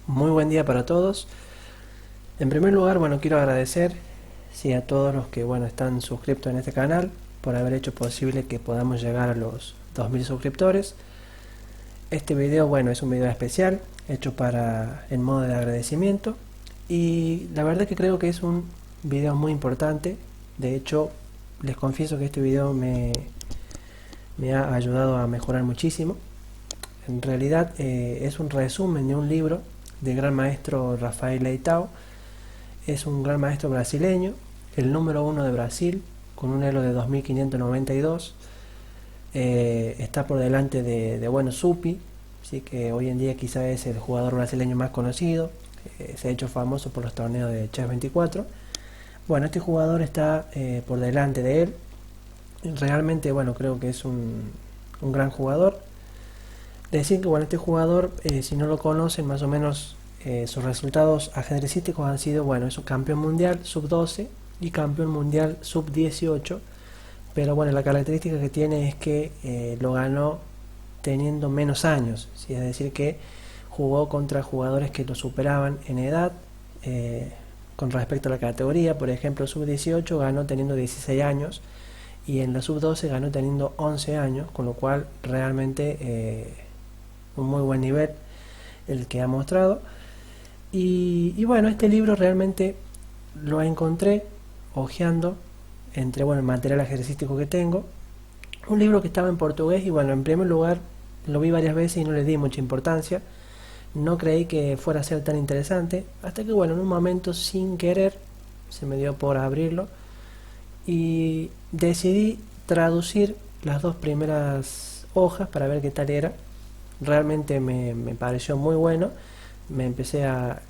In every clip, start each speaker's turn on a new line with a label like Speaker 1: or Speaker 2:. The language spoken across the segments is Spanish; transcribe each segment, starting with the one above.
Speaker 1: Muy buen día para todos. En primer lugar, quiero agradecer a todos los que están suscritos en este canal por haber hecho posible que podamos llegar a los 2000 suscriptores. Este video, es un video especial hecho en modo de agradecimiento y la verdad que creo que es un video muy importante. De hecho, les confieso que este video me ha ayudado a mejorar muchísimo. En realidad es un resumen de un libro del gran maestro Rafael Leitão. Es un gran maestro brasileño, el número 1 de Brasil, con un elo de 2592. Está por delante de Supi, así que hoy en día quizá es el jugador brasileño más conocido. Se ha hecho famoso por los torneos de Chess 24. Este jugador está por delante de él. Realmente, creo que es un gran jugador. Decir que este jugador, si no lo conocen, más o menos sus resultados ajedrecísticos han sido, es un campeón mundial sub-12 y campeón mundial sub-18, pero la característica que tiene es que lo ganó teniendo menos años, ¿sí? Es decir que jugó contra jugadores que lo superaban en edad con respecto a la categoría. Por ejemplo, sub-18 ganó teniendo 16 años y en la sub-12 ganó teniendo 11 años, con lo cual realmente un muy buen nivel el que ha mostrado. Y este libro realmente lo encontré hojeando entre el material ejercístico que tengo. Un libro que estaba en portugués y en primer lugar lo vi varias veces y no le di mucha importancia. No creí que fuera a ser tan interesante, hasta que en un momento sin querer se me dio por abrirlo y decidí traducir las dos primeras hojas para ver qué tal era. Realmente me pareció muy bueno. Me empecé a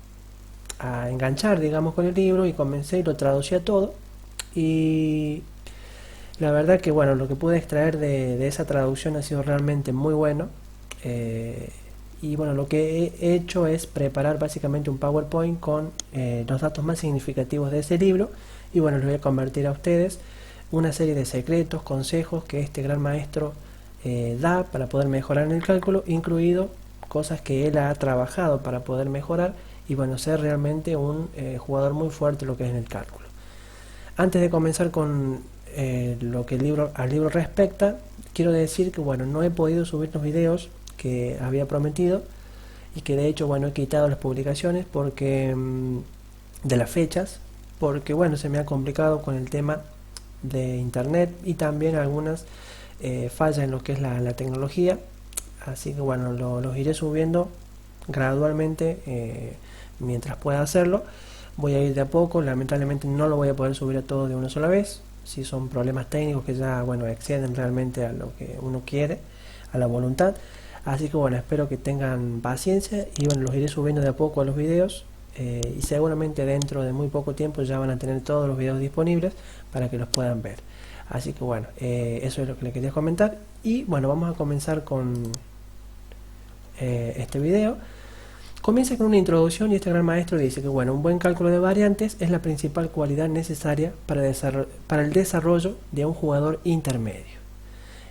Speaker 1: enganchar, digamos, con el libro y comencé y lo traducía todo. Y la verdad que lo que pude extraer de esa traducción ha sido realmente muy bueno. Y lo que he hecho es preparar básicamente un PowerPoint con los datos más significativos de ese libro y les voy a convertir a ustedes una serie de secretos, consejos que este gran maestro da para poder mejorar en el cálculo, incluido cosas que él ha trabajado para poder mejorar y ser realmente un jugador muy fuerte lo que es en el cálculo. Antes de comenzar con lo que al libro respecta, quiero decir que no he podido subir los videos que había prometido y que de hecho he quitado las publicaciones porque de las fechas, porque se me ha complicado con el tema de internet y también algunas fallas en lo que es la tecnología. Así que los iré subiendo gradualmente mientras pueda hacerlo. Voy a ir de a poco. Lamentablemente no lo voy a poder subir a todo de una sola vez, si son problemas técnicos que ya exceden realmente a lo que uno quiere, a la voluntad. Así que espero que tengan paciencia y los iré subiendo de a poco a los videos y seguramente dentro de muy poco tiempo ya van a tener todos los videos disponibles para que los puedan ver. Así que eso es lo que les quería comentar y vamos a comenzar con este video. Comienza con una introducción y este gran maestro dice que un buen cálculo de variantes es la principal cualidad necesaria para el desarrollo de un jugador intermedio.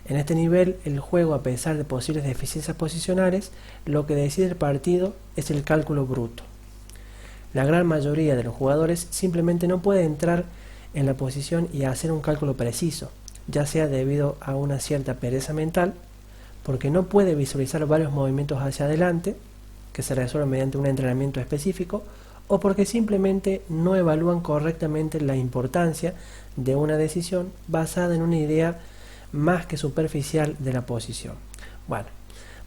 Speaker 1: En este nivel, el juego, a pesar de posibles deficiencias posicionales, lo que decide el partido es el cálculo bruto. La gran mayoría de los jugadores simplemente no puede entrar en la posición y hacer un cálculo preciso, ya sea debido a una cierta pereza mental, porque no puede visualizar varios movimientos hacia adelante, que se resuelven mediante un entrenamiento específico, o porque simplemente no evalúan correctamente la importancia de una decisión basada en una idea más que superficial de la posición.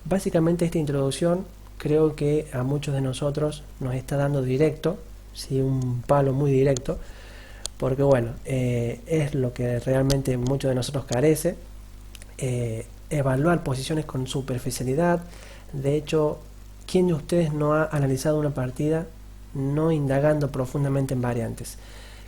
Speaker 1: Básicamente esta introducción creo que a muchos de nosotros nos está dando directo, sí, un palo muy directo, porque es lo que realmente muchos de nosotros carece, evaluar posiciones con superficialidad. De hecho, ¿quién de ustedes no ha analizado una partida no indagando profundamente en variantes?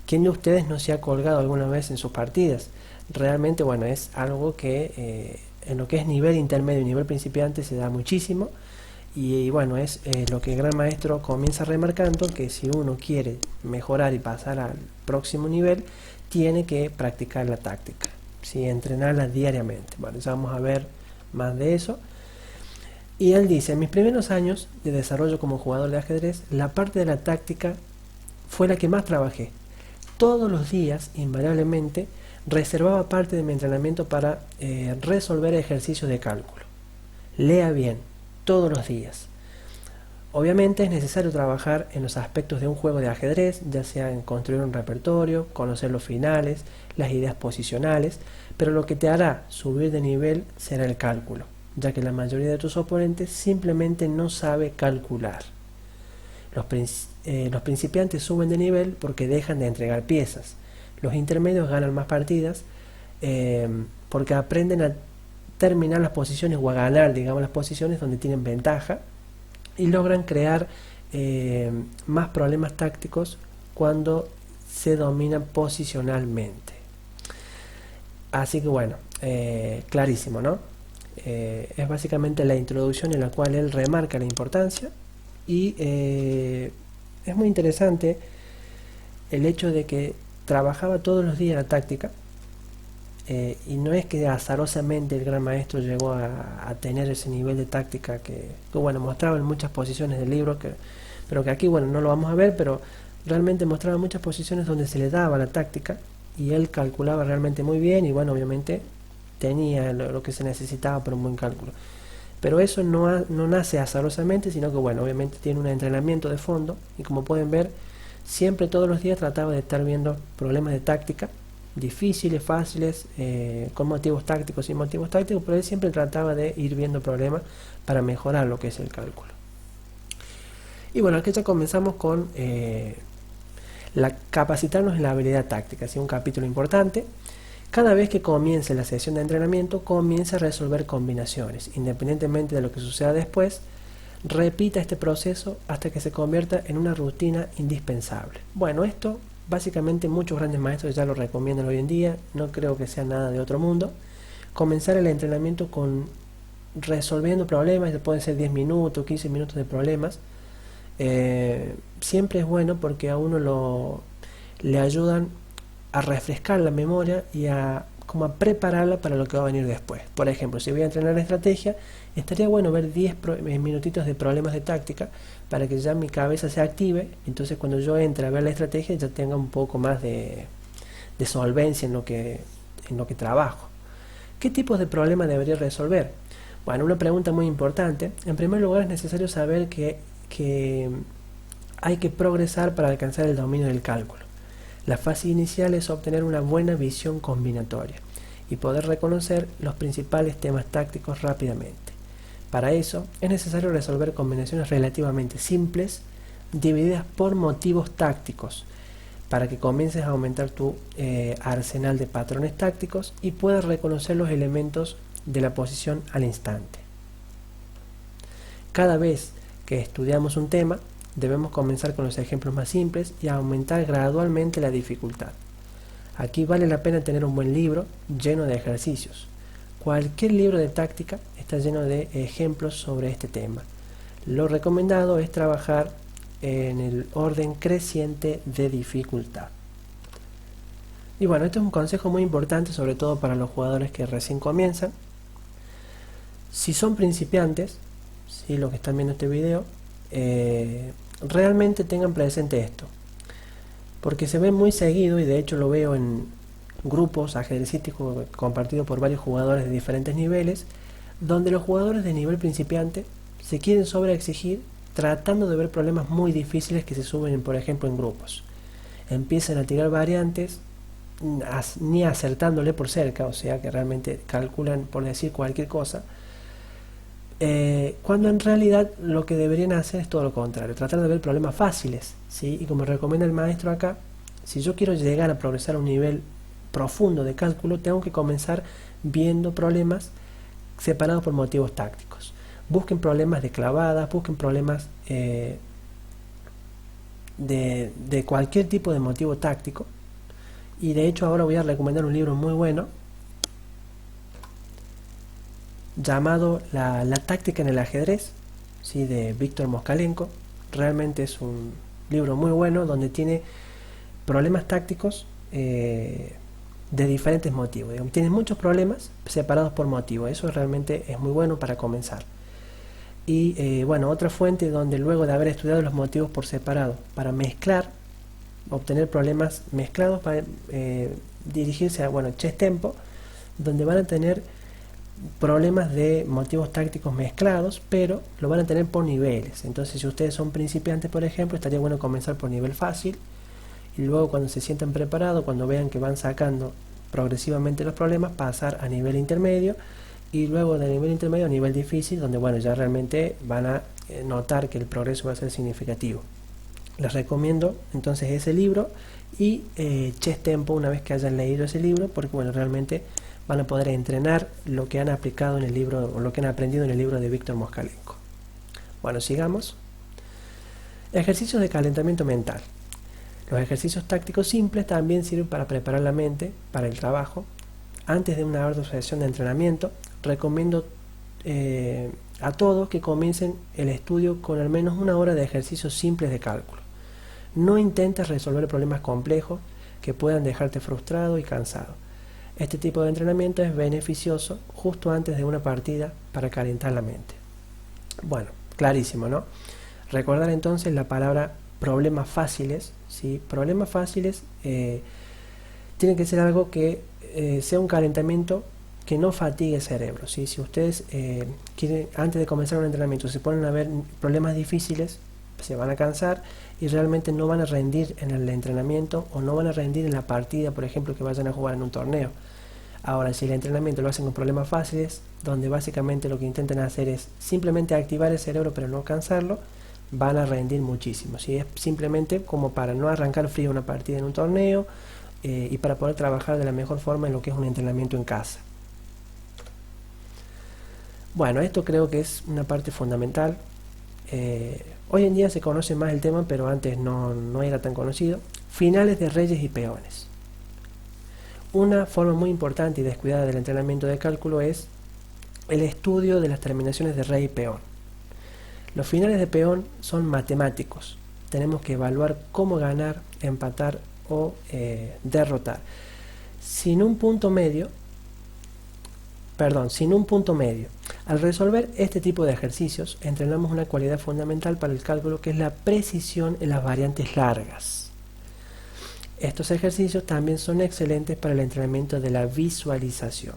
Speaker 1: ¿Quién de ustedes no se ha colgado alguna vez en sus partidas? Realmente es algo que en lo que es nivel intermedio y nivel principiante se da muchísimo y es lo que el gran maestro comienza remarcando, que si uno quiere mejorar y pasar al próximo nivel tiene que practicar la táctica, ¿sí? Entrenarla diariamente. Ya vamos a ver más de eso. Y él dice, en mis primeros años de desarrollo como jugador de ajedrez, la parte de la táctica fue la que más trabajé. Todos los días, invariablemente, reservaba parte de mi entrenamiento para resolver ejercicios de cálculo. Lea bien, todos los días. Obviamente es necesario trabajar en los aspectos de un juego de ajedrez, ya sea en construir un repertorio, conocer los finales, las ideas posicionales, pero lo que te hará subir de nivel será el cálculo, ya que la mayoría de tus oponentes simplemente no sabe calcular. Los principiantes suben de nivel porque dejan de entregar piezas. Los intermedios ganan más partidas porque aprenden a terminar las posiciones o a ganar, digamos, las posiciones donde tienen ventaja y logran crear más problemas tácticos cuando se dominan posicionalmente. Así que bueno, clarísimo, ¿no? Es básicamente la introducción en la cual él remarca la importancia y es muy interesante el hecho de que trabajaba todos los días la táctica y no es que azarosamente el gran maestro llegó a tener ese nivel de táctica que bueno, mostraba en muchas posiciones del libro, pero que aquí bueno, no lo vamos a ver, pero realmente mostraba muchas posiciones donde se le daba la táctica y él calculaba realmente muy bien y bueno, obviamente tenía lo que se necesitaba para un buen cálculo. Pero eso no nace azarosamente, sino que bueno, obviamente tiene un entrenamiento de fondo y como pueden ver, siempre todos los días trataba de estar viendo problemas de táctica, difíciles, fáciles, con motivos tácticos, sin motivos tácticos, pero él siempre trataba de ir viendo problemas para mejorar lo que es el cálculo. Y bueno, aquí ya comenzamos con capacitarnos en la habilidad táctica, así un capítulo importante. Cada vez que comience la sesión de entrenamiento, comience a resolver combinaciones. Independientemente de lo que suceda después, repita este proceso hasta que se convierta en una rutina indispensable. Bueno, esto básicamente muchos grandes maestros ya lo recomiendan hoy en día, no creo que sea nada de otro mundo. Comenzar el entrenamiento con resolviendo problemas, pueden ser 10 minutos, 15 minutos de problemas. Siempre es bueno porque a uno le ayudan a refrescar la memoria y como a prepararla para lo que va a venir después. Por ejemplo, si voy a entrenar estrategia, estaría bueno ver 10 minutitos de problemas de táctica para que ya mi cabeza se active, entonces cuando yo entre a ver la estrategia ya tenga un poco más de solvencia en lo que trabajo. ¿Qué tipos de problemas debería resolver? Bueno, una pregunta muy importante. En primer lugar, es necesario saber que hay que progresar para alcanzar el dominio del cálculo. La fase inicial es obtener una buena visión combinatoria y poder reconocer los principales temas tácticos rápidamente. Para eso es necesario resolver combinaciones relativamente simples divididas por motivos tácticos para que comiences a aumentar tu arsenal de patrones tácticos y puedas reconocer los elementos de la posición al instante. Cada vez que estudiamos un tema, debemos comenzar con los ejemplos más simples y aumentar gradualmente la dificultad. Aquí vale la pena tener un buen libro lleno de ejercicios. Cualquier libro de táctica está lleno de ejemplos sobre este tema. Lo recomendado es trabajar en el orden creciente de dificultad. Y bueno, este es un consejo muy importante, sobre todo para los jugadores que recién comienzan. Si son principiantes, si los que están viendo este video, realmente tengan presente esto, porque se ve muy seguido y de hecho lo veo en grupos ajedrecísticos compartidos por varios jugadores de diferentes niveles, donde los jugadores de nivel principiante se quieren sobreexigir tratando de ver problemas muy difíciles que se suben, por ejemplo, en grupos. Empiezan a tirar variantes ni acertándole por cerca, o sea que realmente calculan por decir cualquier cosa, cuando en realidad lo que deberían hacer es todo lo contrario, tratar de ver problemas fáciles, ¿sí? Y como recomienda el maestro acá, si yo quiero llegar a progresar a un nivel profundo de cálculo, tengo que comenzar viendo problemas separados por motivos tácticos. Busquen problemas de clavadas, busquen problemas de cualquier tipo de motivo táctico, y de hecho ahora voy a recomendar un libro muy bueno llamado la táctica en el ajedrez, ¿sí? De Víctor Moskalenko. Realmente es un libro muy bueno donde tiene problemas tácticos de diferentes motivos. Digamos, tiene muchos problemas separados por motivo. Eso realmente es muy bueno para comenzar. y bueno, otra fuente donde luego de haber estudiado los motivos por separado para mezclar, obtener problemas mezclados, para dirigirse a, bueno, Chess Tempo, donde van a tener problemas de motivos tácticos mezclados, pero lo van a tener por niveles. Entonces, si ustedes son principiantes, por ejemplo, estaría bueno comenzar por nivel fácil y luego, cuando se sientan preparados, cuando vean que van sacando progresivamente los problemas, pasar a nivel intermedio, y luego de nivel intermedio a nivel difícil, donde bueno, ya realmente van a notar que el progreso va a ser significativo. Les recomiendo entonces ese libro y Chess Tempo una vez que hayan leído ese libro, porque bueno, realmente van a poder entrenar lo que han aplicado en el libro, o lo que han aprendido en el libro de Víctor Moskalenko. Bueno, sigamos. Ejercicios de calentamiento mental. Los ejercicios tácticos simples también sirven para preparar la mente para el trabajo. Antes de una ardua sesión de entrenamiento, recomiendo a todos que comiencen el estudio con al menos una hora de ejercicios simples de cálculo. No intentes resolver problemas complejos que puedan dejarte frustrado y cansado. Este tipo de entrenamiento es beneficioso justo antes de una partida para calentar la mente. Bueno, clarísimo, ¿no? Recordar entonces la palabra problemas fáciles, ¿sí? Problemas fáciles tiene que ser algo que sea un calentamiento que no fatigue el cerebro, ¿sí? Si ustedes quieren, antes de comenzar un entrenamiento, se ponen a ver problemas difíciles, se van a cansar y realmente no van a rendir en el entrenamiento, o no van a rendir en la partida, por ejemplo, que vayan a jugar en un torneo. Ahora, si el entrenamiento lo hacen con problemas fáciles, donde básicamente lo que intentan hacer es simplemente activar el cerebro pero no cansarlo, van a rendir muchísimo, ¿sí? Es simplemente como para no arrancar frío una partida en un torneo y para poder trabajar de la mejor forma en lo que es un entrenamiento en casa. Bueno, esto creo que es una parte fundamental. Hoy en día se conoce más el tema, pero antes no era tan conocido. Finales de reyes y peones. Una forma muy importante y descuidada del entrenamiento de cálculo es el estudio de las terminaciones de rey y peón. Los finales de peón son matemáticos. Tenemos que evaluar cómo ganar, empatar o derrotar. Sin un punto medio. Al resolver este tipo de ejercicios, entrenamos una cualidad fundamental para el cálculo, que es la precisión en las variantes largas. Estos ejercicios también son excelentes para el entrenamiento de la visualización.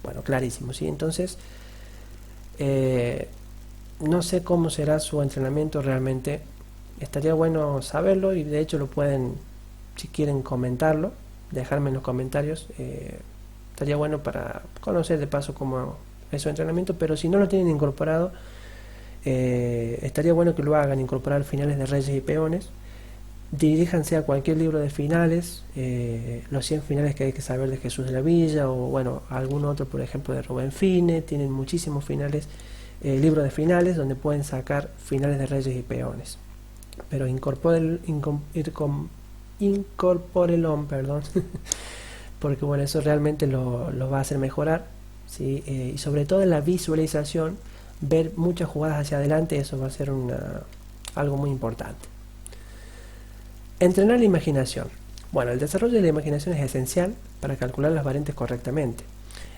Speaker 1: Bueno, clarísimo, ¿sí? Entonces, no sé cómo será su entrenamiento realmente. Estaría bueno saberlo, y de hecho lo pueden, si quieren, comentarlo, dejarme en los comentarios. Estaría bueno para conocer de paso cómo es su entrenamiento, pero si no lo tienen incorporado, estaría bueno que lo hagan, incorporar finales de reyes y peones. Diríjanse a cualquier libro de finales, los 100 finales que hay que saber de Jesús de la Villa, o bueno, algún otro, por ejemplo, de Rubén Fine. Tienen muchísimos finales, libros de finales donde pueden sacar finales de reyes y peones. Pero incorpórelo, perdón, porque bueno, eso realmente lo va a hacer mejorar, ¿sí? Y sobre todo en la visualización, ver muchas jugadas hacia adelante, eso va a ser algo muy importante. Entrenar la imaginación. Bueno, el desarrollo de la imaginación es esencial para calcular las variantes correctamente.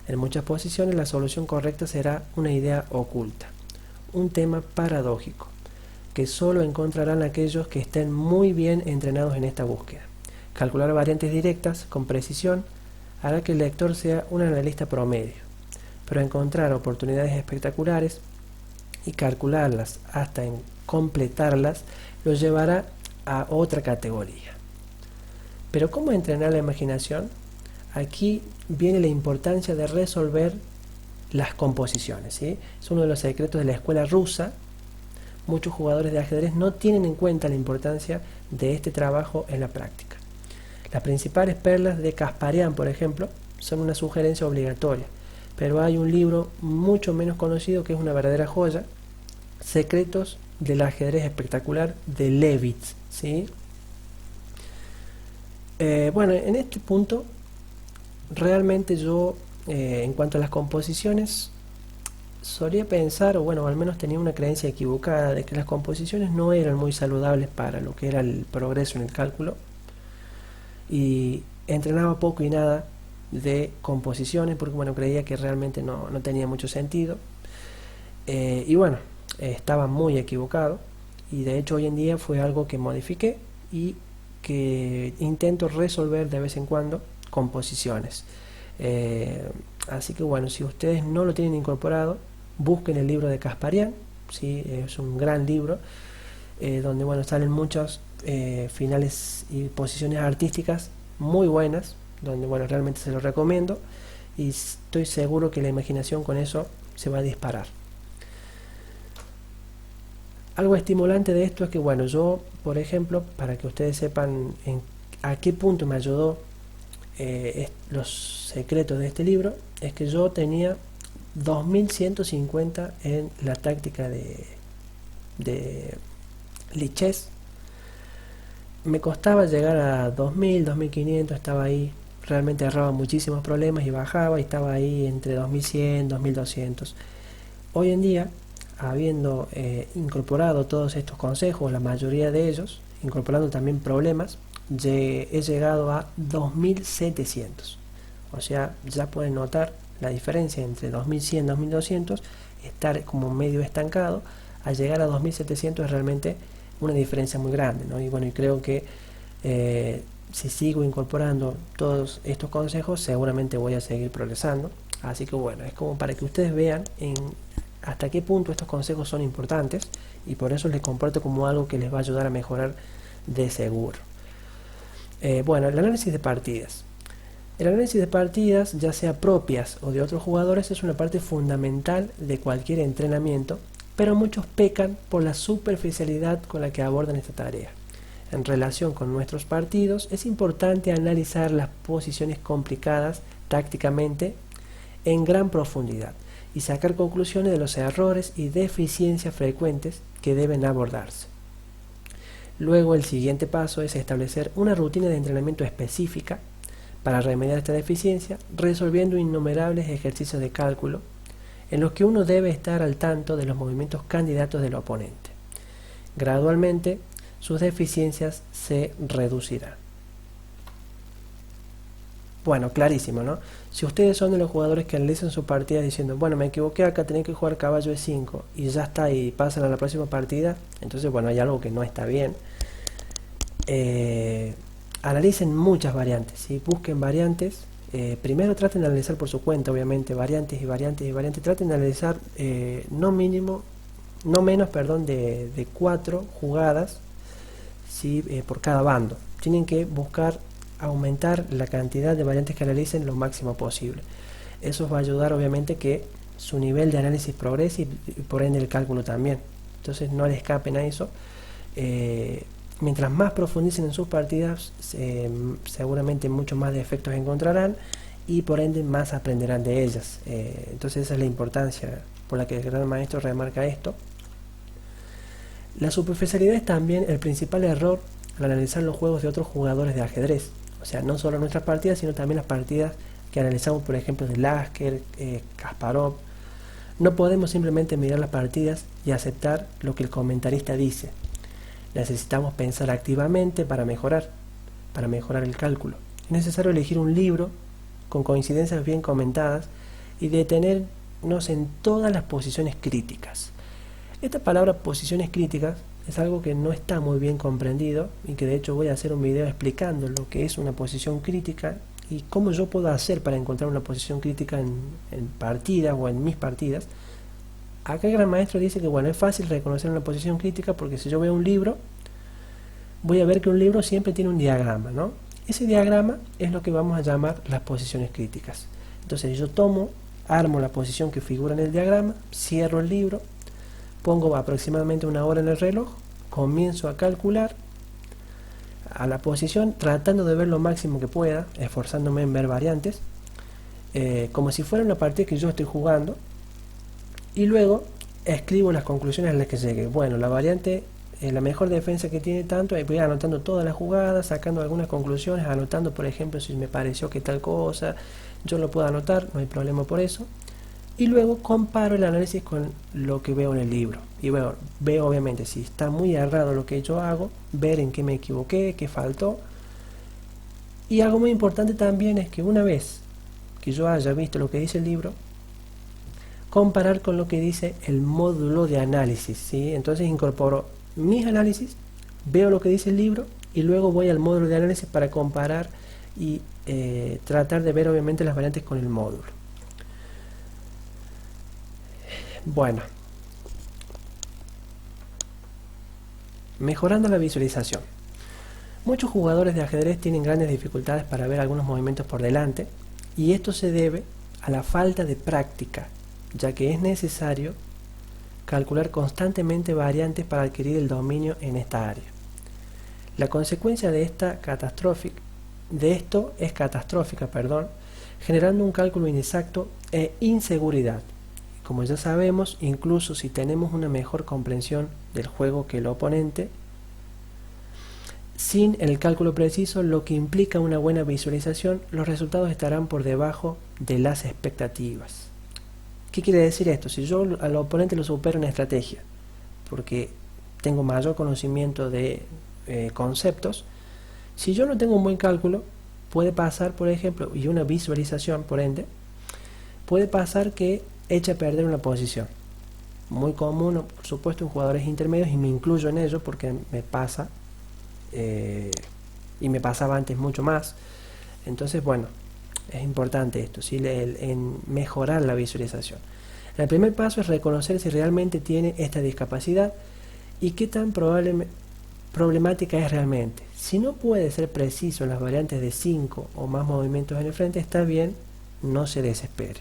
Speaker 1: En muchas posiciones la solución correcta será una idea oculta, un tema paradójico, que solo encontrarán aquellos que estén muy bien entrenados en esta búsqueda. Calcular variantes directas con precisión hará que el lector sea un analista promedio, pero encontrar oportunidades espectaculares y calcularlas hasta en completarlas lo llevará a otra categoría. Pero ¿cómo entrenar la imaginación? Aquí viene la importancia de resolver las composiciones, ¿sí? Es uno de los secretos de la escuela rusa. Muchos jugadores de ajedrez no tienen en cuenta la importancia de este trabajo en la práctica. Las principales perlas de Kasparian, por ejemplo, son una sugerencia obligatoria, pero hay un libro mucho menos conocido que es una verdadera joya: Secretos del ajedrez espectacular, de Levitz, ¿sí? Bueno, en este punto realmente yo, en cuanto a las composiciones, solía pensar, o bueno, al menos tenía una creencia equivocada de que las composiciones no eran muy saludables para lo que era el progreso en el cálculo, y entrenaba poco y nada de composiciones porque bueno, creía que realmente no tenía mucho sentido. Y bueno, estaba muy equivocado, y de hecho hoy en día fue algo que modifiqué y que intento resolver de vez en cuando con posiciones. Así que bueno, si ustedes no lo tienen incorporado, busquen el libro de Kasparian, ¿sí? Es un gran libro, donde bueno, salen muchas finales y posiciones artísticas muy buenas, donde bueno, realmente se los recomiendo, y estoy seguro que la imaginación con eso se va a disparar. Algo estimulante de esto es que bueno, yo por ejemplo, para que ustedes sepan a qué punto me ayudó los secretos de este libro, es que yo tenía 2150 en la táctica de Lichess. Me costaba llegar a 2000, 2500, estaba ahí, realmente erraba muchísimos problemas y bajaba, y estaba ahí entre 2100, 2200. Hoy en día, habiendo incorporado todos estos consejos, la mayoría de ellos, incorporando también problemas, he llegado a 2700. O sea, ya pueden notar la diferencia entre 2100 y 2200, estar como medio estancado, a llegar a 2700 es realmente una diferencia muy grande, ¿no? Y bueno, y creo que si sigo incorporando todos estos consejos, seguramente voy a seguir progresando. Así que bueno, es como para que ustedes vean hasta qué punto estos consejos son importantes, y por eso les comparto como algo que les va a ayudar a mejorar de seguro. Bueno, el análisis de partidas. El análisis de partidas, ya sea propias o de otros jugadores, es una parte fundamental de cualquier entrenamiento, pero muchos pecan por la superficialidad con la que abordan esta tarea. En relación con nuestros partidos, es importante analizar las posiciones complicadas tácticamente en gran profundidad y sacar conclusiones de los errores y deficiencias frecuentes que deben abordarse. Luego, el siguiente paso es establecer una rutina de entrenamiento específica para remediar esta deficiencia, resolviendo innumerables ejercicios de cálculo en los que uno debe estar al tanto de los movimientos candidatos del oponente. Gradualmente, sus deficiencias se reducirán. Bueno, clarísimo, ¿no? Si ustedes son de los jugadores que analizan su partida diciendo, bueno, me equivoqué acá, tenía que jugar caballo E5 y ya está, y pasan a la próxima partida, entonces bueno, hay algo que no está bien. Analicen muchas variantes, ¿sí? Busquen variantes. Primero traten de analizar por su cuenta, obviamente, variantes y variantes y variantes. Traten de analizar no menos de 4 jugadas, ¿sí? Por cada bando. Tienen que buscar aumentar la cantidad de variantes que analicen lo máximo posible. Eso va a ayudar obviamente que su nivel de análisis progrese, y por ende el cálculo también. Entonces no le escapen a eso. Mientras más profundicen en sus partidas, seguramente mucho más defectos encontrarán, y por ende más aprenderán de ellas. Entonces esa es la importancia por la que el gran maestro remarca esto. La superficialidad es también el principal error al analizar los juegos de otros jugadores de ajedrez. O sea, no solo nuestras partidas, sino también las partidas que analizamos, por ejemplo, de Lasker, Kasparov. No podemos simplemente mirar las partidas y aceptar lo que el comentarista dice. Necesitamos pensar activamente para mejorar el cálculo. Es necesario elegir un libro con coincidencias bien comentadas y detenernos en todas las posiciones críticas. Esta palabra posiciones críticas es algo que no está muy bien comprendido, y que de hecho voy a hacer un video explicando lo que es una posición crítica y cómo yo puedo hacer para encontrar una posición crítica en partidas o en mis partidas. Acá el gran maestro dice que bueno, es fácil reconocer una posición crítica porque si yo veo un libro, voy a ver que un libro siempre tiene un diagrama, ¿no? Ese diagrama es lo que vamos a llamar las posiciones críticas. Entonces yo armo la posición que figura en el diagrama, cierro el libro, pongo aproximadamente una hora en el reloj, comienzo a calcular a la posición, tratando de ver lo máximo que pueda, esforzándome en ver variantes, como si fuera una partida que yo estoy jugando, y luego escribo las conclusiones a las que llegue. Bueno, la variante, la mejor defensa que tiene tanto, voy anotando todas las jugadas, sacando algunas conclusiones, anotando por ejemplo si me pareció que tal cosa, yo lo puedo anotar, no hay problema por eso. Y luego comparo el análisis con lo que veo en el libro. Y veo obviamente si está muy errado lo que yo hago, ver en qué me equivoqué, qué faltó. Y algo muy importante también es que una vez que yo haya visto lo que dice el libro, comparar con lo que dice el módulo de análisis, ¿sí? Entonces incorporo mis análisis, veo lo que dice el libro y luego voy al módulo de análisis para comparar y tratar de ver obviamente las variantes con el módulo. Bueno, mejorando la visualización. Muchos jugadores de ajedrez tienen grandes dificultades para ver algunos movimientos por delante, y esto se debe a la falta de práctica, ya que es necesario calcular constantemente variantes para adquirir el dominio en esta área. La consecuencia de esto es catastrófica, generando un cálculo inexacto e inseguridad. Como ya sabemos, incluso si tenemos una mejor comprensión del juego que el oponente, sin el cálculo preciso, lo que implica una buena visualización, los resultados estarán por debajo de las expectativas. ¿Qué quiere decir esto? Si yo al oponente lo supero en estrategia, porque tengo mayor conocimiento de conceptos, si yo no tengo un buen cálculo, puede pasar, por ejemplo, y una visualización, por ende, puede pasar que eche a perder una posición. Muy común, por supuesto, en jugadores intermedios, y me incluyo en ello porque me pasa, y me pasaba antes mucho más. Entonces, bueno, es importante esto, ¿sí? En mejorar la visualización. El primer paso es reconocer si realmente tiene esta discapacidad y qué tan problemática es realmente. Si no puede ser preciso en las variantes de 5 o más movimientos en el frente, está bien, no se desespere.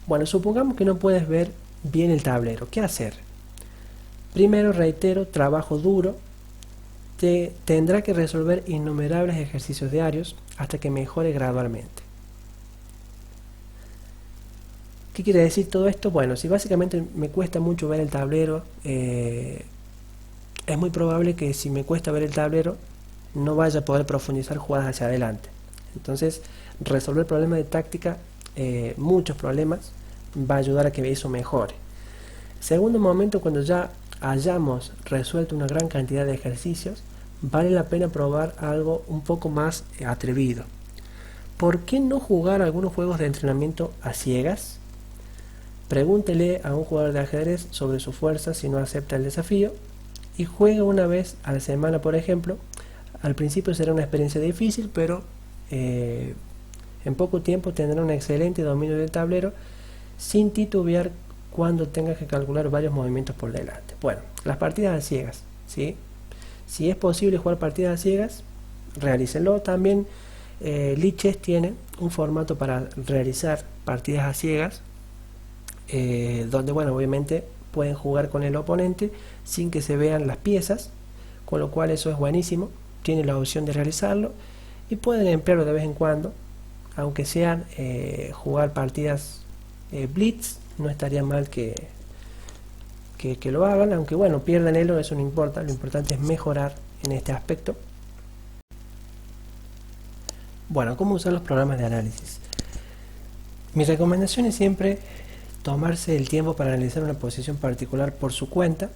Speaker 1: Bueno, supongamos que no puedes ver bien el tablero. ¿Qué hacer? Primero, reitero, trabajo duro. Tendrá que resolver innumerables ejercicios diarios hasta que mejore gradualmente. ¿Qué quiere decir todo esto? Bueno, si básicamente me cuesta mucho ver el tablero, es muy probable que si me cuesta ver el tablero no vaya a poder profundizar jugadas hacia adelante. Entonces, resolver problemas de táctica, muchos problemas, va a ayudar a que eso mejore. Segundo momento, cuando ya hayamos resuelto una gran cantidad de ejercicios, vale la pena probar algo un poco más atrevido. ¿Por qué no jugar algunos juegos de entrenamiento a ciegas? Pregúntele a un jugador de ajedrez sobre su fuerza si no acepta el desafío y juega una vez a la semana, por ejemplo. Al principio será una experiencia difícil, pero en poco tiempo tendrá un excelente dominio del tablero sin titubear cuando tenga que calcular varios movimientos por delante. Bueno, las partidas a ciegas, ¿sí? Si es posible jugar partidas a ciegas, realícenlo. También Lichess tiene un formato para realizar partidas a ciegas, donde, bueno, obviamente pueden jugar con el oponente sin que se vean las piezas, con lo cual eso es buenísimo. Tienen la opción de realizarlo y pueden emplearlo de vez en cuando, aunque sean jugar partidas blitz, no estaría mal que lo hagan, aunque bueno, pierdan elo, eso no importa, lo importante es mejorar en este aspecto. Bueno, ¿cómo usar los programas de análisis? Mi recomendación es siempre tomarse el tiempo para analizar una posición particular por su cuenta.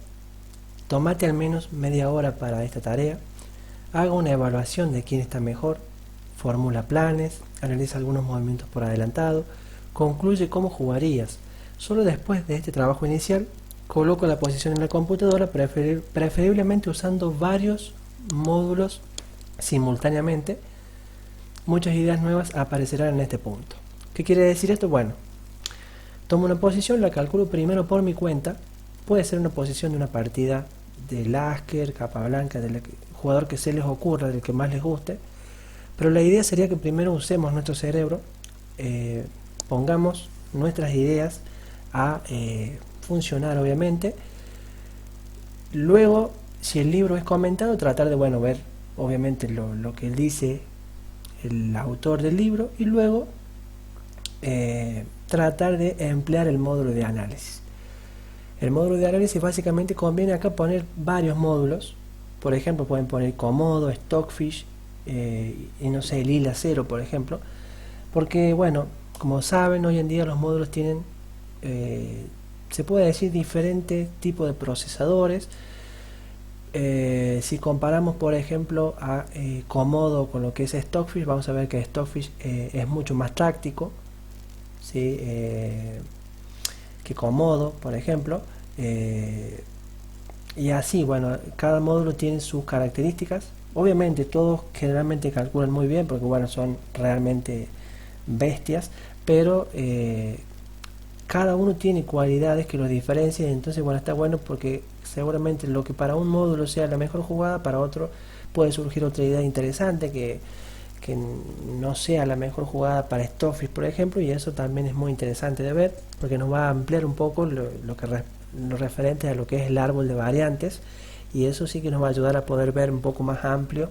Speaker 1: Tómate al menos media hora para esta tarea. Haga una evaluación de quién está mejor, formula planes, analiza algunos movimientos por adelantado, concluye cómo jugarías. Solo después de este trabajo inicial, coloco la posición en la computadora, preferiblemente usando varios módulos simultáneamente. Muchas ideas nuevas aparecerán en este punto. ¿Qué quiere decir esto? Bueno, tomo una posición, la calculo primero por mi cuenta. Puede ser una posición de una partida de Lasker, capa blanca, del jugador que se les ocurra, del que más les guste. Pero la idea sería que primero usemos nuestro cerebro, pongamos nuestras ideas a funcionar, obviamente. Luego, si el libro es comentado, tratar de, bueno, ver obviamente lo que dice el autor del libro, y luego tratar de emplear el módulo de análisis. El módulo de análisis básicamente conviene acá poner varios módulos. Por ejemplo, pueden poner Komodo, Stockfish, y no sé, Lila 0, por ejemplo, porque bueno, como saben, hoy en día los módulos tienen, se puede decir, diferentes tipos de procesadores. Si comparamos, por ejemplo, a Komodo con lo que es Stockfish, vamos a ver que Stockfish es mucho más táctico, ¿sí? Que Komodo, por ejemplo. Y así, bueno, cada módulo tiene sus características. Obviamente todos generalmente calculan muy bien porque bueno, son realmente bestias, pero cada uno tiene cualidades que los diferencian. Entonces bueno, está bueno porque seguramente lo que para un módulo sea la mejor jugada, para otro puede surgir otra idea interesante que no sea la mejor jugada para Stockfish, por ejemplo, y eso también es muy interesante de ver porque nos va a ampliar un poco lo referente a lo que es el árbol de variantes, y eso sí que nos va a ayudar a poder ver un poco más amplio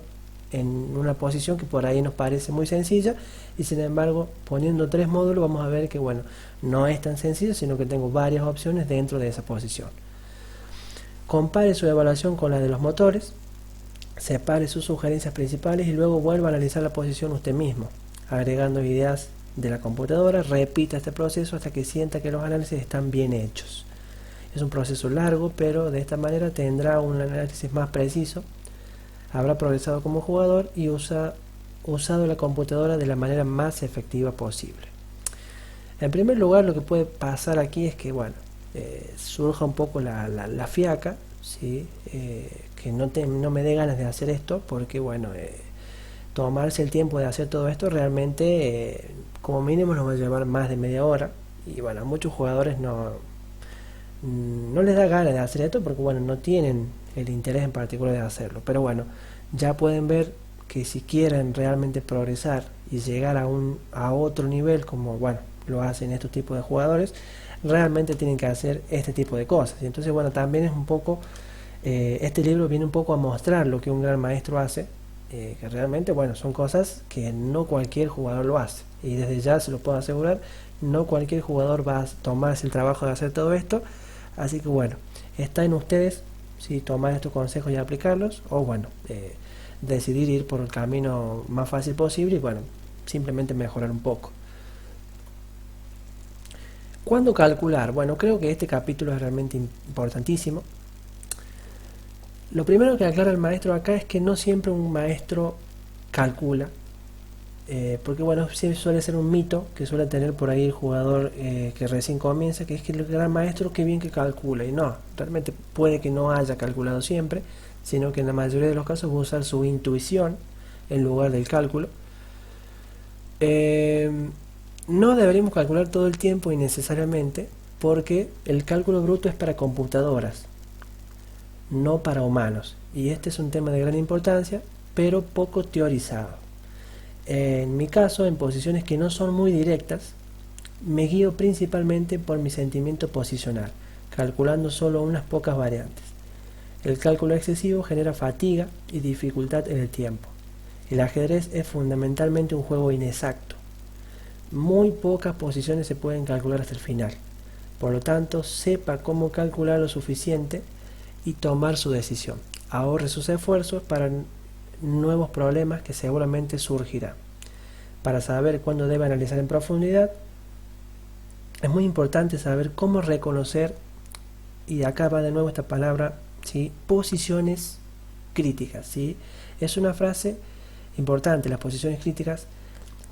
Speaker 1: en una posición que por ahí nos parece muy sencilla, y sin embargo poniendo 3 módulos vamos a ver que bueno, no es tan sencillo, sino que tengo varias opciones dentro de esa posición. Compare su evaluación con la de los motores, separe sus sugerencias principales y luego vuelva a analizar la posición usted mismo, agregando ideas de la computadora. Repita este proceso hasta que sienta que los análisis están bien hechos. Es un proceso largo, pero de esta manera tendrá un análisis más preciso, habrá progresado como jugador y usado la computadora de la manera más efectiva posible. En primer lugar, lo que puede pasar aquí es que bueno, surja un poco la fiaca, ¿sí? Que no me dé ganas de hacer esto, porque bueno, tomarse el tiempo de hacer todo esto realmente como mínimo nos va a llevar más de media hora, y bueno, a muchos jugadores no les da ganas de hacer esto porque bueno, no tienen el interés en particular de hacerlo, pero bueno, ya pueden ver que si quieren realmente progresar y llegar a otro nivel, como bueno, lo hacen estos tipos de jugadores, realmente tienen que hacer este tipo de cosas. Y entonces bueno, también es un poco este libro viene un poco a mostrar lo que un gran maestro hace, que realmente bueno, son cosas que no cualquier jugador lo hace, y desde ya se lo puedo asegurar, no cualquier jugador va a tomarse el trabajo de hacer todo esto. Así que bueno, está en ustedes si tomar estos consejos y aplicarlos, o bueno, decidir ir por el camino más fácil posible y bueno, simplemente mejorar un poco. ¿Cuándo calcular? Bueno, creo que este capítulo es realmente importantísimo. Lo primero que aclara el maestro acá es que no siempre un maestro calcula, porque bueno, suele ser un mito que suele tener por ahí el jugador que recién comienza, que es que el gran maestro qué bien que calcula, y no, realmente puede que no haya calculado siempre, sino que en la mayoría de los casos va a usar su intuición en lugar del cálculo. No deberíamos calcular todo el tiempo innecesariamente, porque el cálculo bruto es para computadoras, no para humanos, y este es un tema de gran importancia, pero poco teorizado. En mi caso, en posiciones que no son muy directas, me guío principalmente por mi sentimiento posicional, calculando solo unas pocas variantes. El cálculo excesivo genera fatiga y dificultad en el tiempo. El ajedrez es fundamentalmente un juego inexacto. Muy pocas posiciones se pueden calcular hasta el final. Por lo tanto, sepa cómo calcular lo suficiente y tomar su decisión. Ahorre sus esfuerzos para nuevos problemas que seguramente surgirán. Para saber cuándo debe analizar en profundidad, es muy importante saber cómo reconocer, y acá va de nuevo esta palabra, ¿sí? Posiciones críticas, ¿sí? Es una frase importante. Las posiciones críticas,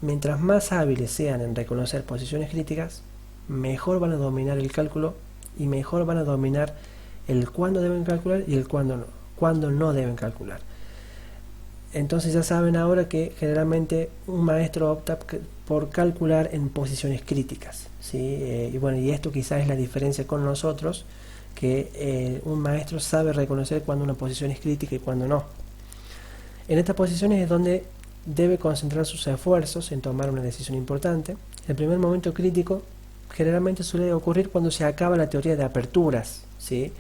Speaker 1: mientras más hábiles sean en reconocer posiciones críticas, mejor van a dominar el cálculo y mejor van a dominar el cuándo deben calcular y el cuándo no deben calcular. Entonces ya saben ahora que generalmente un maestro opta por calcular en posiciones críticas, ¿sí? Y bueno, y esto quizás es la diferencia con nosotros, que un maestro sabe reconocer cuando una posición es crítica y cuando no. En estas posiciones es donde debe concentrar sus esfuerzos en tomar una decisión importante. El primer momento crítico generalmente suele ocurrir cuando se acaba la teoría de aperturas, ¿sí?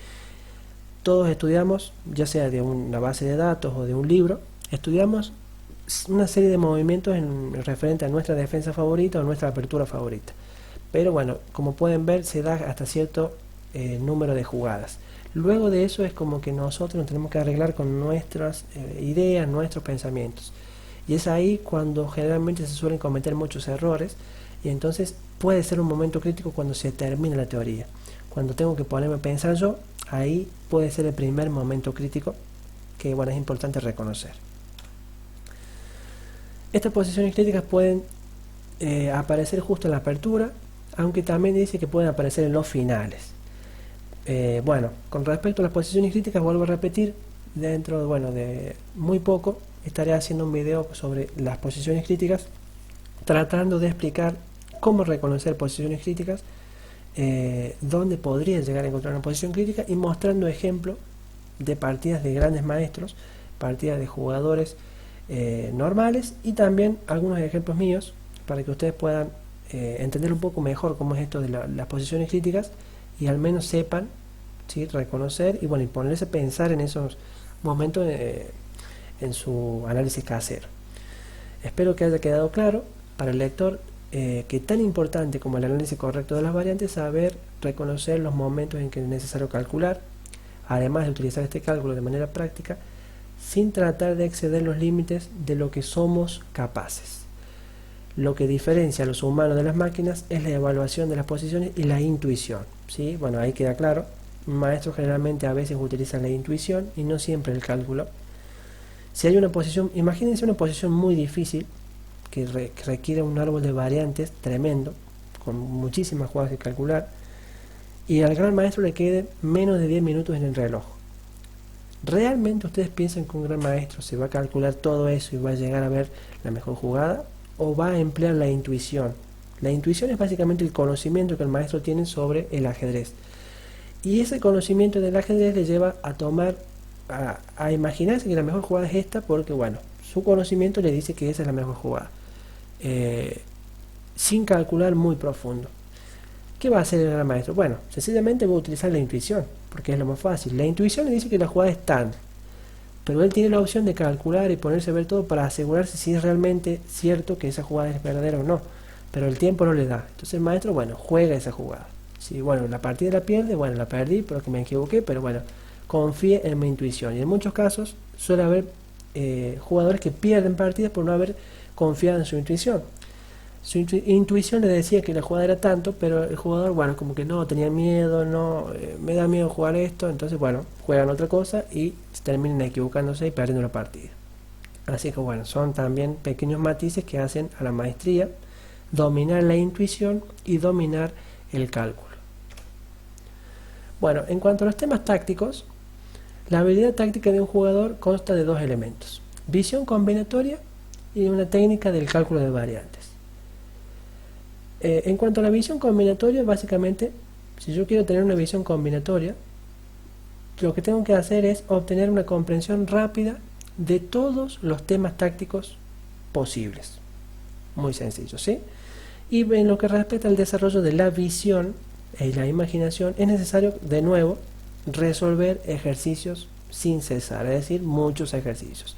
Speaker 1: Todos estudiamos, ya sea de una base de datos o de un libro, estudiamos una serie de movimientos en referente a nuestra defensa favorita o nuestra apertura favorita. Pero bueno, como pueden ver, se da hasta cierto número de jugadas. Luego de eso es como que nosotros nos tenemos que arreglar con nuestras ideas, nuestros pensamientos. Y es ahí cuando generalmente se suelen cometer muchos errores, y entonces puede ser un momento crítico cuando se termina la teoría. Cuando tengo que ponerme a pensar yo, ahí puede ser el primer momento crítico que bueno, es importante reconocer. Estas posiciones críticas pueden aparecer justo en la apertura, aunque también dice que pueden aparecer en los finales. Bueno, con respecto a las posiciones críticas, vuelvo a repetir, dentro de, bueno, de muy poco estaré haciendo un video sobre las posiciones críticas, tratando de explicar cómo reconocer posiciones críticas, dónde podría llegar a encontrar una posición crítica y mostrando ejemplos de partidas de grandes maestros, partidas de jugadores normales y también algunos ejemplos míos para que ustedes puedan entender un poco mejor cómo es esto de las posiciones críticas y al menos sepan, ¿sí?, reconocer y bueno, y ponerse a pensar en esos momentos en su análisis casero. Espero que haya quedado claro para el lector que tan importante como el análisis correcto de las variantes, saber reconocer los momentos en que es necesario calcular, además de utilizar este cálculo de manera práctica, sin tratar de exceder los límites de lo que somos capaces. Lo que diferencia a los humanos de las máquinas es la evaluación de las posiciones y la intuición, ¿sí? Bueno, ahí queda claro. Maestros generalmente a veces utilizan la intuición y no siempre el cálculo. Si hay una posición, imagínense una posición muy difícil que requiere un árbol de variantes tremendo, con muchísimas jugadas que calcular, y al gran maestro le quede menos de 10 minutos en el reloj. ¿Realmente ustedes piensan que un gran maestro se va a calcular todo eso y va a llegar a ver la mejor jugada? ¿O va a emplear la intuición? La intuición es básicamente el conocimiento que el maestro tiene sobre el ajedrez. Y ese conocimiento del ajedrez le lleva a tomar, a imaginarse que la mejor jugada es esta porque, bueno, su conocimiento le dice que esa es la mejor jugada. Sin calcular muy profundo. ¿Qué va a hacer el gran maestro? Bueno, sencillamente va a utilizar la intuición, porque es lo más fácil. La intuición le dice que la jugada es tan, pero él tiene la opción de calcular y ponerse a ver todo para asegurarse si es realmente cierto que esa jugada es verdadera o no, pero el tiempo no le da. Entonces el maestro, bueno, juega esa jugada. Si, bueno, la partida la pierde, bueno, la perdí porque me equivoqué, pero bueno, confíe en mi intuición. Y en muchos casos suele haber jugadores que pierden partidas por no haber confiado en su intuición. Su intuición le decía que la jugada era tanto, pero el jugador, bueno, como que no, tenía miedo, no, me da miedo jugar esto, entonces, bueno, juegan otra cosa y terminan equivocándose y perdiendo la partida. Así que, bueno, son también pequeños matices que hacen a la maestría dominar la intuición y dominar el cálculo. Bueno, en cuanto a los temas tácticos, la habilidad táctica de un jugador consta de dos elementos: visión combinatoria y una técnica del cálculo de variantes. En cuanto a la visión combinatoria, básicamente, si yo quiero tener una visión combinatoria, lo que tengo que hacer es obtener una comprensión rápida de todos los temas tácticos posibles. Muy sencillo, ¿sí? Y en lo que respecta al desarrollo de la visión y la imaginación, es necesario, de nuevo, resolver ejercicios sin cesar, es decir, muchos ejercicios,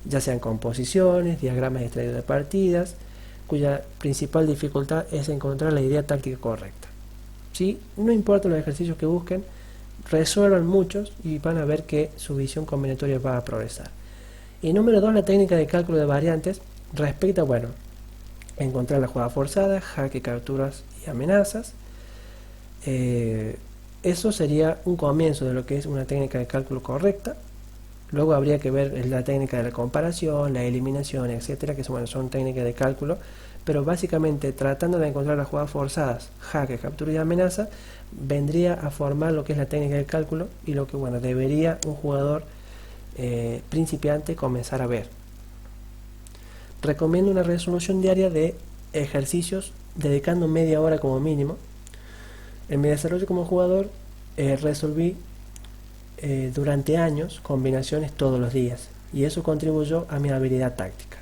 Speaker 1: ya sean composiciones, diagramas extraídos de partidas, cuya principal dificultad es encontrar la idea táctica correcta. ¿Sí? No importa los ejercicios que busquen, resuelvan muchos y van a ver que su visión combinatoria va a progresar. Y número 2, la técnica de cálculo de variantes respecta, bueno, encontrar la jugada forzada, jaque, capturas y amenazas. Eso sería un comienzo de lo que es una técnica de cálculo correcta. Luego habría que ver la técnica de la comparación, la eliminación, etcétera, que bueno, son técnicas de cálculo, pero básicamente tratando de encontrar las jugadas forzadas, jaque, captura y amenaza, vendría a formar lo que es la técnica del cálculo y lo que, bueno, debería un jugador principiante comenzar a ver. Recomiendo una resolución diaria de ejercicios dedicando media hora como mínimo. En mi desarrollo como jugador resolví durante años combinaciones todos los días y eso contribuyó a mi habilidad táctica.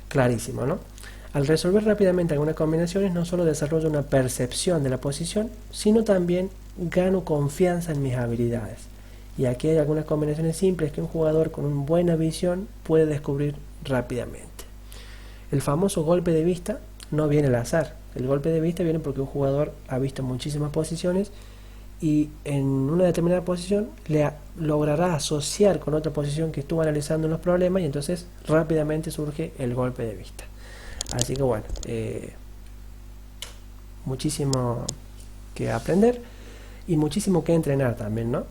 Speaker 1: Clarísimo, ¿no? Al resolver rápidamente algunas combinaciones no solo desarrollo una percepción de la posición, sino también gano confianza en mis habilidades. Y aquí hay algunas combinaciones simples que un jugador con una buena visión puede descubrir rápidamente. El famoso golpe de vista no viene al azar. El golpe de vista viene porque un jugador ha visto muchísimas posiciones y en una determinada posición le logrará asociar con otra posición que estuvo analizando en los problemas y entonces rápidamente surge el golpe de vista. Así que bueno, muchísimo que aprender y muchísimo que entrenar también, ¿no?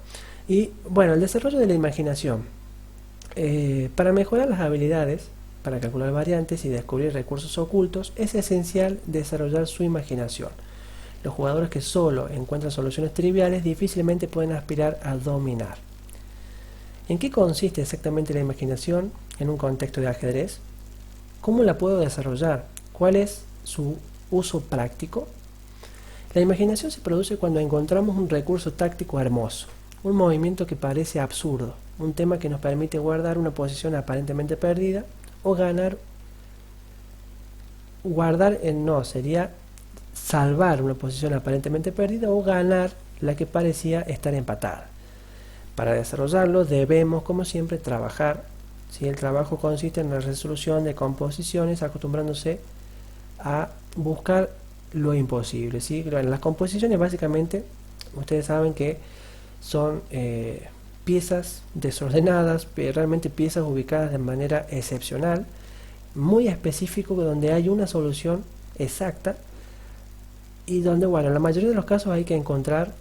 Speaker 1: Y bueno, el desarrollo de la imaginación. Para mejorar las habilidades para calcular variantes y descubrir recursos ocultos, es esencial desarrollar su imaginación. Los jugadores que solo encuentran soluciones triviales difícilmente pueden aspirar a dominar. ¿En qué consiste exactamente la imaginación en un contexto de ajedrez? ¿Cómo la puedo desarrollar? ¿Cuál es su uso práctico? La imaginación se produce cuando encontramos un recurso táctico hermoso, un movimiento que parece absurdo, un tema que nos permite guardar una posición aparentemente perdida o sería salvar una posición aparentemente perdida o ganar la que parecía estar empatada. Para desarrollarlo debemos, como siempre, trabajar. El trabajo consiste en la resolución de composiciones, acostumbrándose a buscar lo imposible. Las composiciones básicamente, ustedes saben que son piezas desordenadas, realmente piezas ubicadas de manera excepcional, muy específico, donde hay una solución exacta y donde, en la mayoría de los casos hay que encontrar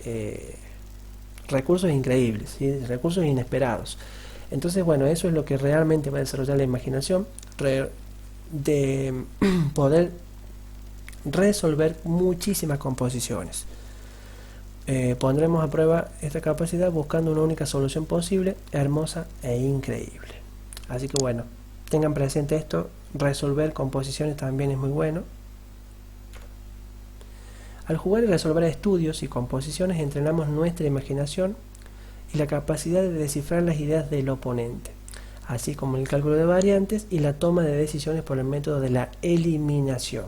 Speaker 1: recursos increíbles, recursos inesperados. Entonces, eso es lo que realmente va a desarrollar la imaginación, de poder resolver muchísimas composiciones. Pondremos a prueba esta capacidad buscando una única solución posible, hermosa e increíble. Así que tengan presente esto, resolver composiciones también es muy bueno. Al jugar y resolver estudios y composiciones entrenamos nuestra imaginación y la capacidad de descifrar las ideas del oponente, así como el cálculo de variantes y la toma de decisiones por el método de la eliminación.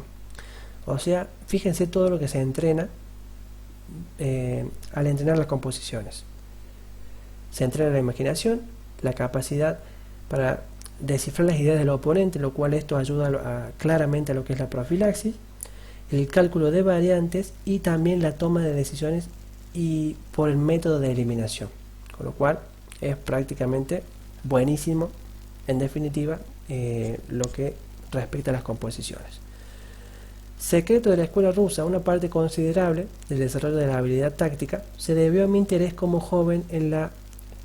Speaker 1: O sea, fíjense todo lo que se entrena al entrenar las composiciones. Se entrena la imaginación, la capacidad para descifrar las ideas del oponente, lo cual esto ayuda claramente a lo que es la profilaxis, el cálculo de variantes y también la toma de decisiones y por el método de eliminación, con lo cual es prácticamente buenísimo, en definitiva, lo que respecta a las composiciones. Secreto de la escuela rusa: una parte considerable del desarrollo de la habilidad táctica se debió a mi interés como joven en la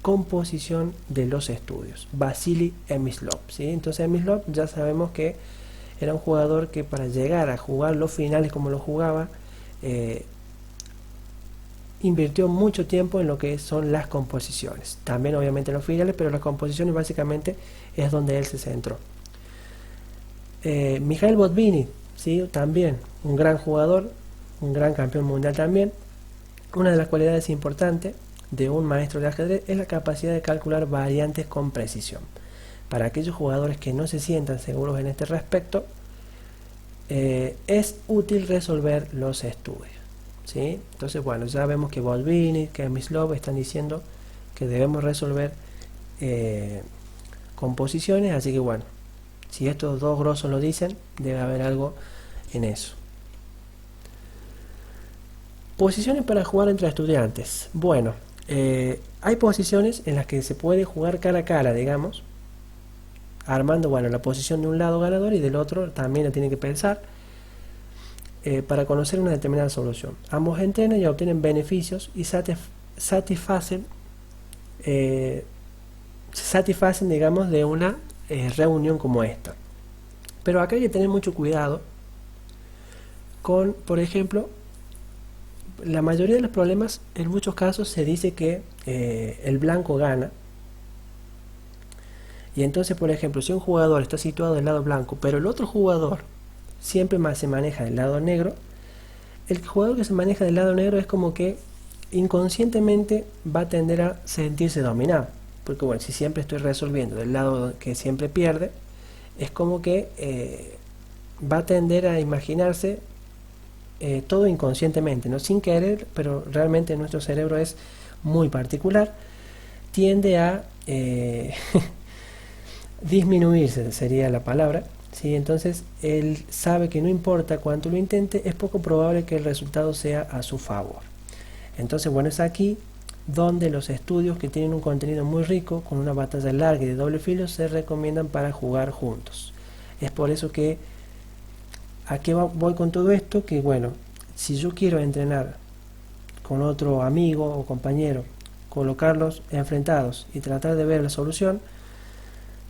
Speaker 1: composición de los estudios. Vasily Emislov, Entonces Emislov ya sabemos que era un jugador que para llegar a jugar los finales como lo jugaba, invirtió mucho tiempo en lo que son las composiciones. También obviamente en los finales, pero las composiciones básicamente es donde él se centró. Mikhail Botvinnik, también un gran jugador, un gran campeón mundial también. Una de las cualidades importantes de un maestro de ajedrez es la capacidad de calcular variantes con precisión. Para aquellos jugadores que no se sientan seguros en este respecto, es útil resolver los estudios. Entonces, ya vemos que Botvinnik, que Emislov están diciendo que debemos resolver composiciones, así que si estos dos grosos lo dicen, debe haber algo en eso. Posiciones para jugar entre estudiantes. Hay posiciones en las que se puede jugar cara a cara, digamos, armando la posición de un lado ganador y del otro también la tienen que pensar para conocer una determinada solución. Ambos entrenan y obtienen beneficios y satisfacen digamos, de una reunión como esta. Pero acá hay que tener mucho cuidado con, por ejemplo, la mayoría de los problemas, en muchos casos se dice que el blanco gana. Y entonces, por ejemplo, si un jugador está situado del lado blanco, pero el otro jugador siempre más se maneja del lado negro, el jugador que se maneja del lado negro es como que inconscientemente va a tender a sentirse dominado. Porque si siempre estoy resolviendo del lado que siempre pierde, es como que va a tender a imaginarse todo inconscientemente, no sin querer, pero realmente nuestro cerebro es muy particular, tiende a disminuirse, sería la palabra, entonces él sabe que no importa cuánto lo intente, es poco probable que el resultado sea a su favor. Entonces es aquí donde los estudios que tienen un contenido muy rico, con una batalla larga y de doble filo, se recomiendan para jugar juntos. Es por eso que ¿a qué voy con todo esto? Que si yo quiero entrenar con otro amigo o compañero, colocarlos enfrentados y tratar de ver la solución,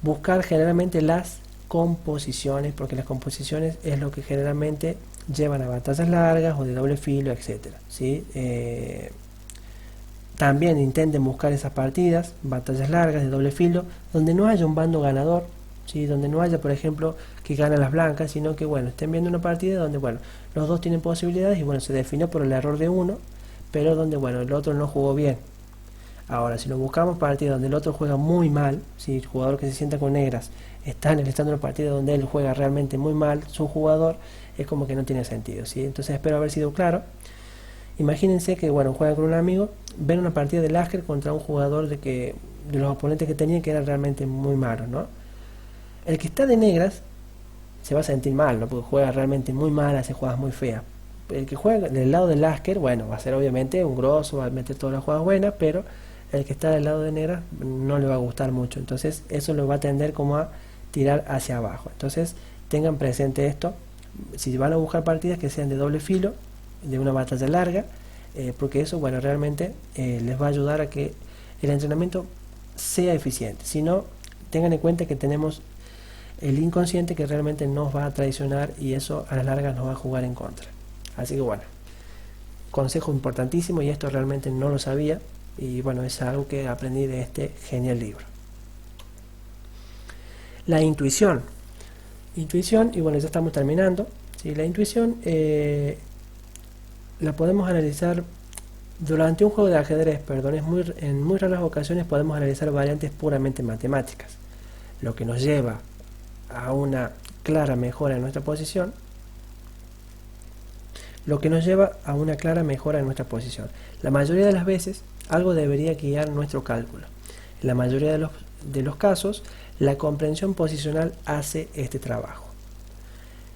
Speaker 1: buscar generalmente las composiciones, porque las composiciones es lo que generalmente llevan a batallas largas o de doble filo, etcétera, ¿sí? También intenten buscar esas partidas, batallas largas de doble filo, donde no haya un bando ganador, ¿sí? Donde no haya, por ejemplo, que ganan las blancas, sino que, bueno, estén viendo una partida donde, bueno, los dos tienen posibilidades y, bueno, se definió por el error de uno, pero donde, bueno, el otro no jugó bien. Ahora, si lo buscamos partidas donde el otro juega muy mal, si el jugador que se sienta con negras está en el estando de una partida donde él juega realmente muy mal, su jugador, es como que no tiene sentido, ¿sí? Entonces espero haber sido claro. Imagínense que, bueno, juegan con un amigo, ven una partida de Lasker contra un jugador de los oponentes que tenían que eran realmente muy malos, ¿no? El que está de negras se va a sentir mal, ¿no? Porque juega realmente muy mal, hace jugadas muy feas. El que juega del lado de Lasker, bueno, va a ser obviamente un grosso, va a meter todas las jugadas buenas, pero el que está del lado de negras no le va a gustar mucho. Entonces eso lo va a tender como a tirar hacia abajo. Entonces tengan presente esto. Si van a buscar partidas que sean de doble filo, de una batalla larga, porque eso, bueno, realmente les va a ayudar a que el entrenamiento sea eficiente. Si no, tengan en cuenta que tenemos el inconsciente que realmente nos va a traicionar y eso a la larga nos va a jugar en contra. Así que, bueno, consejo importantísimo, y esto realmente no lo sabía, y bueno, es algo que aprendí de este genial libro. La intuición, y bueno, ya estamos terminando, ¿sí? La intuición la podemos analizar durante un juego de ajedrez, perdón, en muy raras ocasiones podemos analizar variantes puramente matemáticas, lo que nos lleva a una clara mejora en nuestra posición, La mayoría de las veces algo debería guiar nuestro cálculo. En la mayoría de los casos, la comprensión posicional hace este trabajo.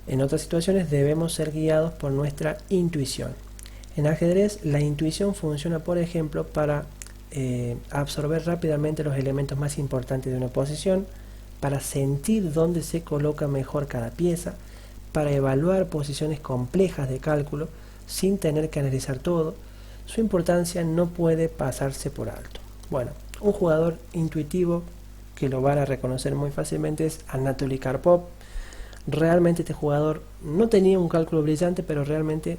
Speaker 1: En otras situaciones debemos ser guiados por nuestra intuición. En ajedrez, la intuición funciona, por ejemplo, para absorber rápidamente los elementos más importantes de una posición, para sentir dónde se coloca mejor cada pieza, para evaluar posiciones complejas de cálculo sin tener que analizar todo. Su importancia no puede pasarse por alto. Bueno, un jugador intuitivo que lo van a reconocer muy fácilmente es Anatoly Karpov. Realmente este jugador no tenía un cálculo brillante, pero realmente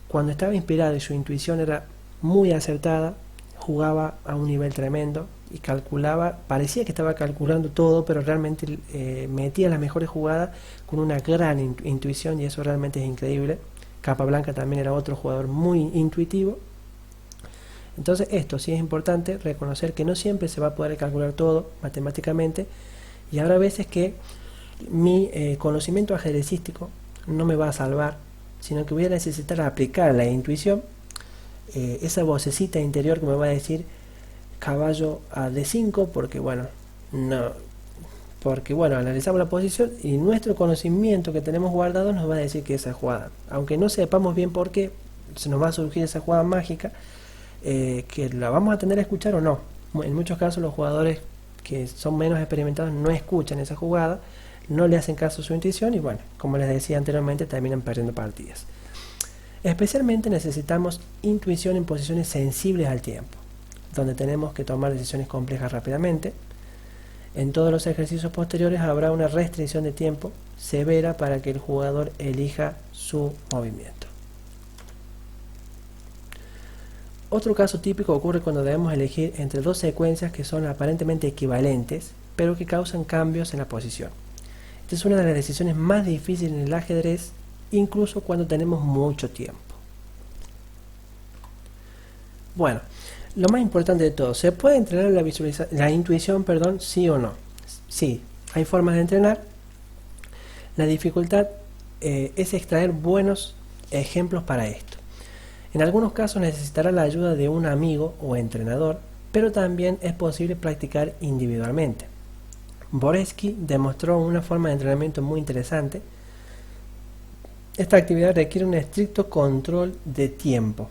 Speaker 1: cuando estaba inspirado y su intuición era muy acertada, jugaba a un nivel tremendo y calculaba, parecía que estaba calculando todo, pero realmente metía las mejores jugadas con una gran intuición, y eso realmente es increíble. Capablanca también era otro jugador muy intuitivo. Entonces esto sí es importante, reconocer que no siempre se va a poder calcular todo matemáticamente, y habrá veces que mi conocimiento ajedrecístico no me va a salvar, sino que voy a necesitar aplicar la intuición, esa vocecita interior que me va a decir caballo a D5, porque bueno, analizamos la posición y nuestro conocimiento que tenemos guardado nos va a decir que esa jugada, aunque no sepamos bien por qué, se nos va a surgir esa jugada mágica, que la vamos a tener a escuchar o no. En muchos casos los jugadores que son menos experimentados no escuchan esa jugada, no le hacen caso a su intuición y bueno, como les decía anteriormente, terminan perdiendo partidas. Especialmente necesitamos intuición en posiciones sensibles al tiempo, donde tenemos que tomar decisiones complejas rápidamente. En todos los ejercicios posteriores habrá una restricción de tiempo severa para que el jugador elija su movimiento. Otro caso típico ocurre cuando debemos elegir entre dos secuencias que son aparentemente equivalentes, pero que causan cambios en la posición. Esta es una de las decisiones más difíciles en el ajedrez, incluso cuando tenemos mucho tiempo. Bueno, lo más importante de todo, ¿se puede entrenar la intuición, sí o no? Sí, hay formas de entrenar. La dificultad es extraer buenos ejemplos para esto. En algunos casos necesitará la ayuda de un amigo o entrenador, pero también es posible practicar individualmente. Dvorsky demostró una forma de entrenamiento muy interesante. Esta actividad requiere un estricto control de tiempo.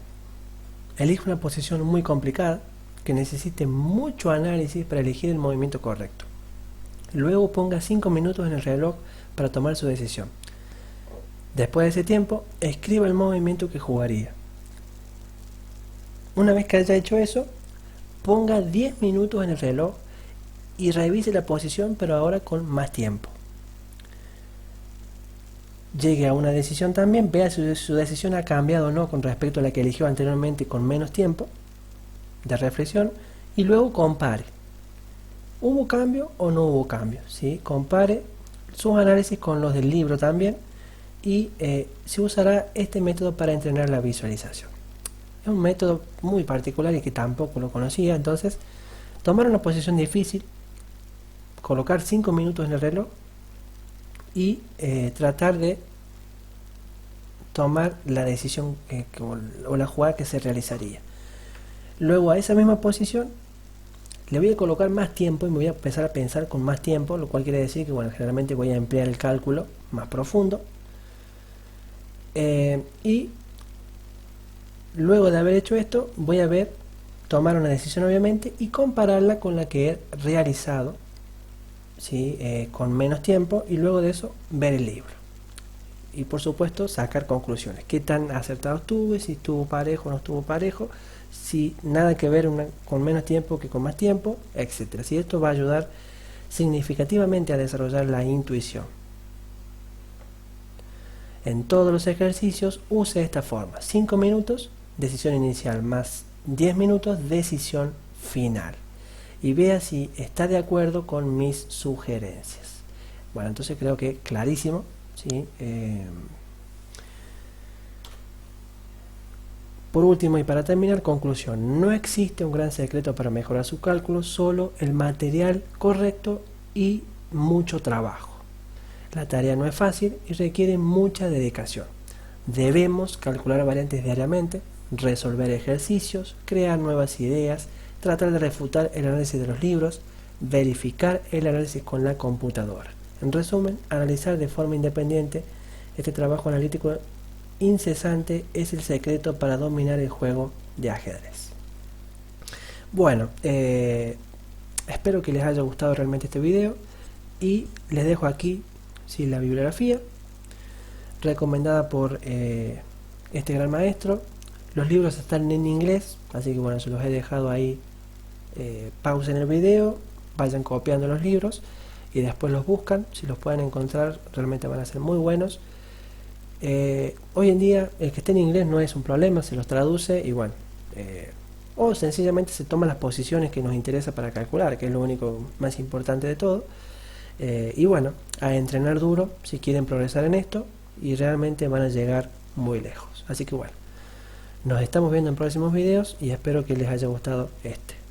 Speaker 1: Elige una posición muy complicada que necesite mucho análisis para elegir el movimiento correcto. Luego ponga 5 minutos en el reloj para tomar su decisión. Después de ese tiempo, escriba el movimiento que jugaría. Una vez que haya hecho eso, ponga 10 minutos en el reloj y revise la posición, pero ahora con más tiempo. llegue a una decisión también, vea si su decisión ha cambiado o no con respecto a la que eligió anteriormente con menos tiempo de reflexión, y luego compare. ¿Hubo cambio o no hubo cambio? ¿Sí? Compare sus análisis con los del libro también, y se usará este método para entrenar la visualización. Es un método muy particular y que tampoco lo conocía. Entonces, tomar una posición difícil, colocar 5 minutos en el reloj y tratar de tomar la decisión o la jugada que se realizaría. Luego a esa misma posición le voy a colocar más tiempo y me voy a empezar a pensar con más tiempo, lo cual quiere decir que, bueno, generalmente voy a emplear el cálculo más profundo. Y luego de haber hecho esto, voy a tomar una decisión obviamente y compararla con la que he realizado, ¿sí? Con menos tiempo, y luego de eso ver el libro. Y por supuesto sacar conclusiones. ¿Qué tan acertado estuve? Si estuvo parejo o no estuvo parejo. Si nada que ver con menos tiempo que con más tiempo, etcétera. Si esto va a ayudar significativamente a desarrollar la intuición. En todos los ejercicios use esta forma: 5 minutos, decisión inicial, más 10 minutos, decisión final. Y vea si está de acuerdo con mis sugerencias. Bueno, entonces creo que clarísimo, ¿sí? Por último y para terminar, conclusión: no existe un gran secreto para mejorar su cálculo, solo el material correcto y mucho trabajo. La tarea no es fácil y requiere mucha dedicación. Debemos calcular variantes diariamente, resolver ejercicios, crear nuevas ideas, tratar de refutar el análisis de los libros, verificar el análisis con la computadora. En resumen, analizar de forma independiente. Este trabajo analítico incesante es el secreto para dominar el juego de ajedrez. Bueno, espero que les haya gustado realmente este video y les dejo aquí, ¿sí?, la bibliografía recomendada por este gran maestro. Los libros están en inglés, así que bueno, se los he dejado ahí. Pausen el video, vayan copiando los libros y después los buscan. Si los pueden encontrar, realmente van a ser muy buenos. Hoy en día el que esté en inglés no es un problema, se los traduce y bueno, o sencillamente se toman las posiciones que nos interesa para calcular, que es lo único más importante de todo. Y bueno, a entrenar duro si quieren progresar en esto, y realmente van a llegar muy lejos. Así que bueno, nos estamos viendo en próximos videos y espero que les haya gustado este.